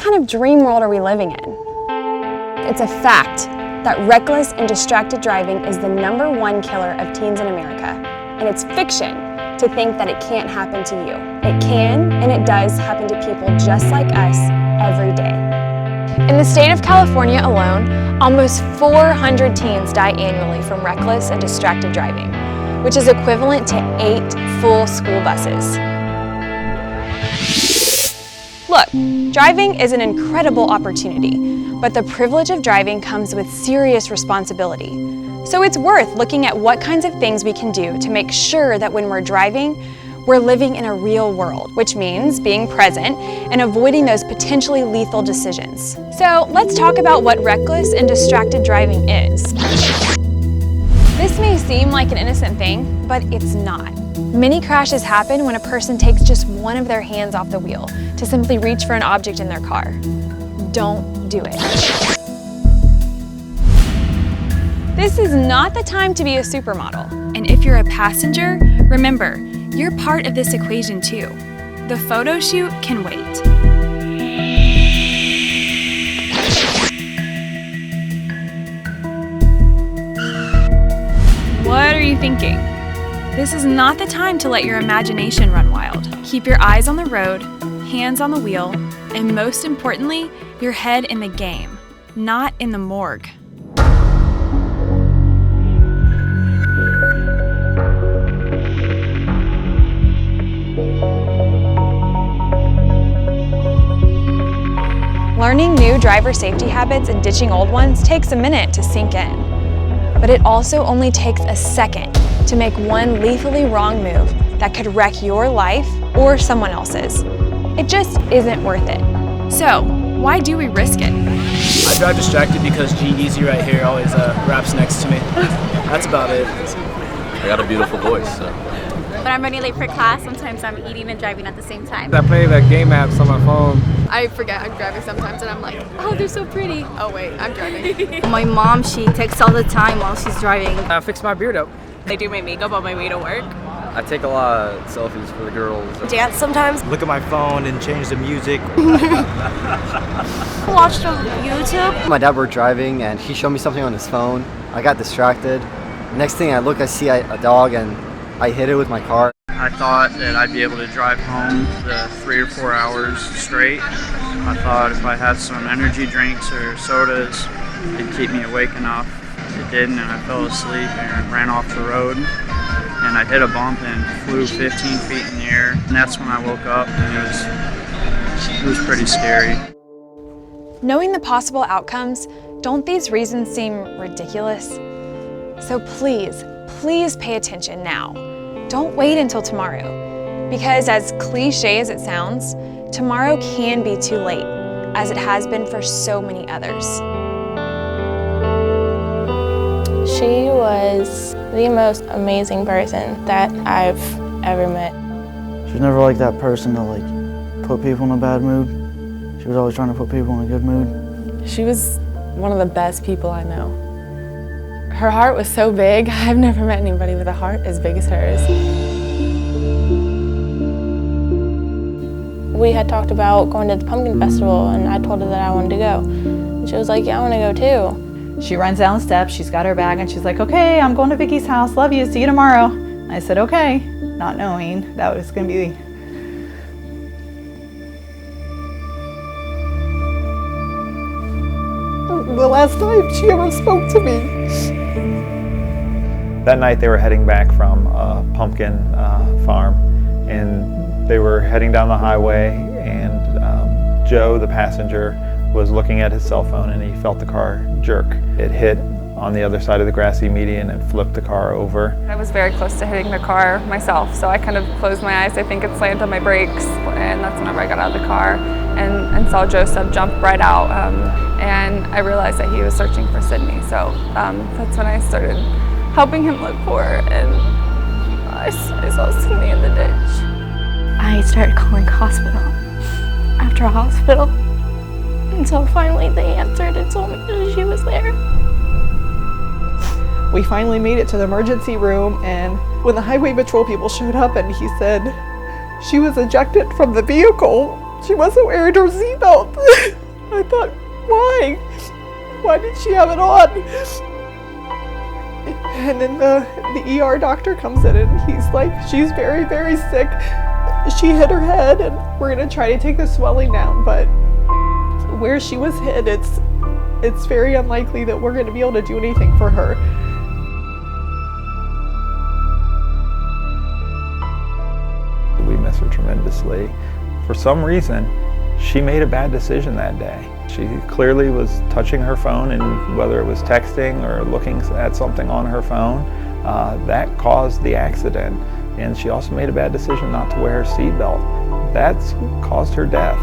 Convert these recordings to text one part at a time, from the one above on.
kind of dream world are we living in? It's a fact that reckless and distracted driving is the #1 killer of teens in America. And it's fiction to think that it can't happen to you. It can, and it does happen to people just like us every day. In the state of California alone, almost 400 teens die annually from reckless and distracted driving, which is equivalent to 8 full school buses. Look, driving is an incredible opportunity, but the privilege of driving comes with serious responsibility. So it's worth looking at what kinds of things we can do to make sure that when we're driving, we're living in a real world, which means being present and avoiding those potentially lethal decisions. So let's talk about what reckless and distracted driving is. This may seem like an innocent thing, but it's not. Many crashes happen when a person takes just one of their hands off the wheel to simply reach for an object in their car. Don't do it. This is not the time to be a supermodel. And if you're a passenger, remember, you're part of this equation too. The photo shoot can wait. What are you thinking? This is not the time to let your imagination run wild. Keep your eyes on the road, hands on the wheel, and most importantly, your head in the game, not in the morgue. Learning new driver safety habits and ditching old ones takes a minute to sink in. But it also only takes a second to make one lethally wrong move that could wreck your life or someone else's. It just isn't worth it. So, why do we risk it? I drive distracted because G-Eazy right here always raps next to me. That's about it. I got a beautiful voice, so. When I'm running late for class, sometimes I'm eating and driving at the same time. I play like game apps on my phone. I forget I'm driving sometimes and I'm like, oh, they're so pretty. Oh wait, I'm driving. My mom, she texts all the time while she's driving. I fix my beard up. I do my makeup on my way to work. I take a lot of selfies for the girls. Dance sometimes. Look at my phone and change the music. Watch some YouTube. My dad were driving and he showed me something on his phone. I got distracted. Next thing I look, I see a dog and I hit it with my car. I thought that I'd be able to drive home the 3 or 4 hours straight. I thought if I had some energy drinks or sodas, it'd keep me awake enough. It didn't, and I fell asleep and ran off the road. And I hit a bump and flew 15 feet in the air. And that's when I woke up, and it was pretty scary. Knowing the possible outcomes, don't these reasons seem ridiculous? So please, please pay attention now. Don't wait until tomorrow, because as cliche as it sounds, tomorrow can be too late, as it has been for so many others. She was the most amazing person that I've ever met. She was never like that person to like put people in a bad mood. She was always trying to put people in a good mood. She was one of the best people I know. Her heart was so big. I've never met anybody with a heart as big as hers. We had talked about going to the Pumpkin Festival and I told her that I wanted to go. And she was like, yeah, I want to go too. She runs down the steps, she's got her bag and she's like, okay, I'm going to Vicky's house, love you, see you tomorrow. And I said, okay, not knowing that was going to be the last time she ever spoke to me. That night they were heading back from a pumpkin farm and they were heading down the highway and Joe, the passenger, was looking at his cell phone and he felt the car jerk. It hit on the other side of the grassy median and flipped the car over. I was very close to hitting the car myself, so I kind of closed my eyes. I think it slammed on my brakes, and that's whenever I got out of the car and saw Joseph jump right out. And I realized that he was searching for Sydney, so that's when I started helping him look for her, and I saw Sydney in the ditch. I started calling hospital after hospital until finally they answered and told me that she was there. We finally made it to the emergency room, and when the highway patrol people showed up and he said she was ejected from the vehicle, she wasn't wearing her seatbelt. I thought, why? Why did she have it on? And then the ER doctor comes in and he's like, she's very, very sick. She hit her head and we're gonna try to take the swelling down, but where she was hit, it's very unlikely that we're gonna be able to do anything for her. We miss her tremendously. For some reason, she made a bad decision that day. She clearly was touching her phone, and whether it was texting or looking at something on her phone, that caused the accident. And she also made a bad decision not to wear her seatbelt. That's caused her death.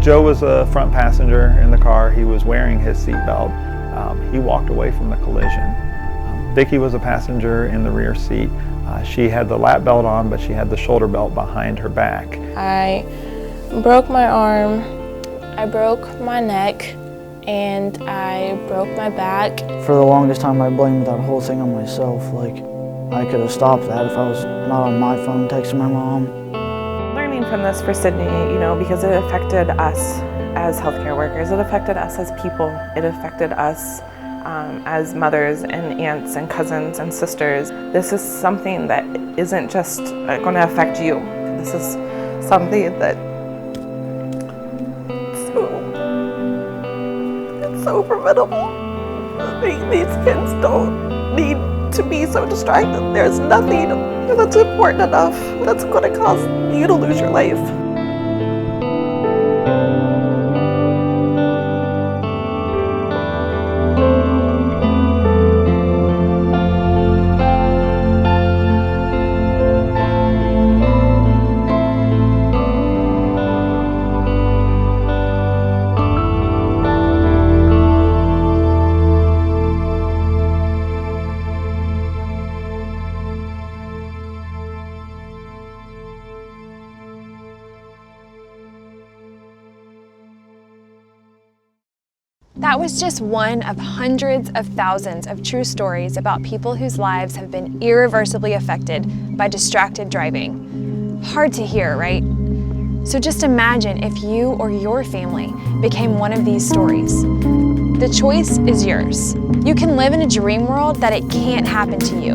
Joe was a front passenger in the car. He was wearing his seatbelt. He walked away from the collision. Vicki was a passenger in the rear seat. She had the lap belt on, but she had the shoulder belt behind her back. I broke my arm, I broke my neck, and I broke my back. For the longest time, I blamed that whole thing on myself. Like, I could have stopped that if I was not on my phone texting my mom. Learning from this for Sydney, because it affected us as healthcare workers, it affected us as people, it affected us as mothers and aunts and cousins and sisters. This is something that isn't just going to affect you. This is something that it's so preventable. These kids don't need to be so distracted. There's nothing that's important enough that's going to cause you to lose your life. That was just one of hundreds of thousands of true stories about people whose lives have been irreversibly affected by distracted driving. Hard to hear, right? So just imagine if you or your family became one of these stories. The choice is yours. You can live in a dream world that it can't happen to you,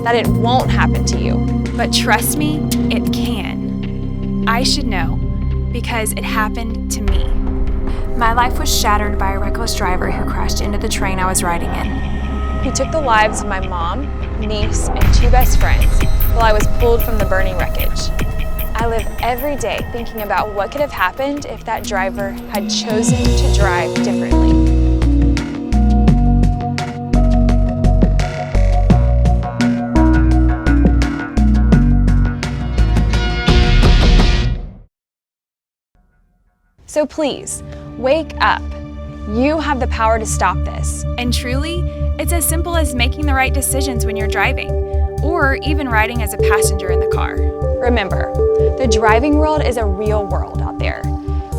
that it won't happen to you. But trust me, it can. I should know, because it happened to me. My life was shattered by a reckless driver who crashed into the train I was riding in. He took the lives of my mom, niece, and 2 best friends while I was pulled from the burning wreckage. I live every day thinking about what could have happened if that driver had chosen to drive differently. So please, wake up. You have the power to stop this. And truly, it's as simple as making the right decisions when you're driving, or even riding as a passenger in the car. Remember, the driving world is a real world out there.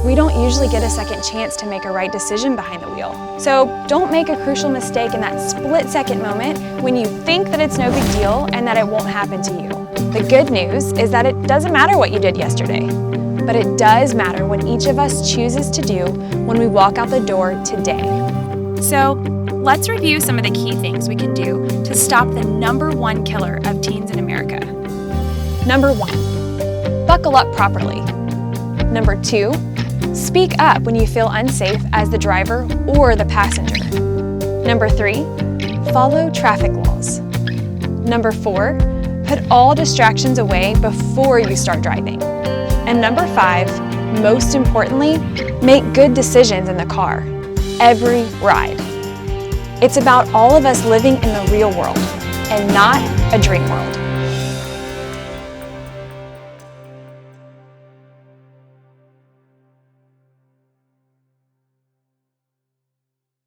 We don't usually get a second chance to make a right decision behind the wheel. So don't make a crucial mistake in that split-second moment when you think that it's no big deal and that it won't happen to you. The good news is that it doesn't matter what you did yesterday. But it does matter what each of us chooses to do when we walk out the door today. So let's review some of the key things we can do to stop the #1 killer of teens in America. Number 1, buckle up properly. Number 2, speak up when you feel unsafe as the driver or the passenger. Number 3, follow traffic laws. Number 4, put all distractions away before you start driving. And number 5, most importantly, make good decisions in the car, every ride. It's about all of us living in the real world and not a dream world.